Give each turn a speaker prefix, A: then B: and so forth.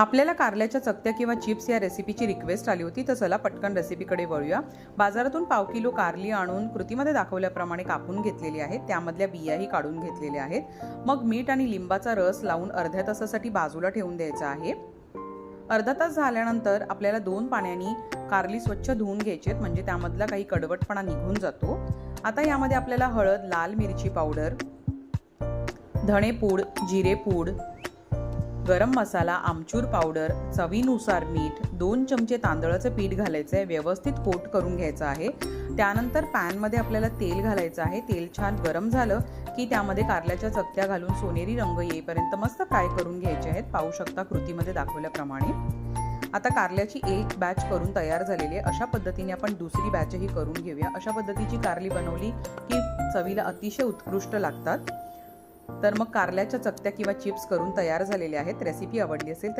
A: आपल्याला कारल्याच्या चकत्या किंवा चिप्स या रेसिपीची रिक्वेस्ट आली होती, तर चला पटकन रेसिपीकडे वळूया। बाजारातून पाव किलो कारली आणून कृतीमध्ये दाखवल्याप्रमाणे कापून घेतलेली आहे, त्यामधल्या बियाही काढून घेतलेल्या आहेत। मग मीठ आणि लिंबाचा रस लावून अर्ध्या तासासाठी बाजूला ठेवून द्यायचा आहे। अर्धा तास झाल्यानंतर आपल्याला 2 पाण्याने कारली स्वच्छ धुवून घ्यायची, म्हणजे त्यामधला काही कडवटपणा निघून जातो। आता यामध्ये आपल्याला हळद, लाल मिरची पावडर, धणे पूड, जिरे पूड, गरम मसाला, आमचूर पावडर, चवीनुसार मीठ, 2 चमचे तांदळाचं पीठ घालायचं आहे, व्यवस्थित कोट करून घ्यायचं आहे। त्यानंतर पॅनमध्ये आपल्याला तेल घालायचं आहे। तेल छान गरम झालं की त्यामध्ये कारल्याच्या चकत्या घालून सोनेरी रंग येईपर्यंत मस्त फ्राय करून घ्यायचे आहेत, पाहू शकता कृतीमध्ये दाखवल्याप्रमाणे। आता कारल्याची एक बॅच करून तयार झालेली आहे, अशा पद्धतीने आपण दुसरी बॅचही करून घेऊया। अशा पद्धतीची कारली बनवली की चवीला अतिशय उत्कृष्ट लागतात। तर मग कारल्याच्या चकत्या किंवा चिप्स करून तयार झालेले आहेत। रेसिपी आवडली असेल तर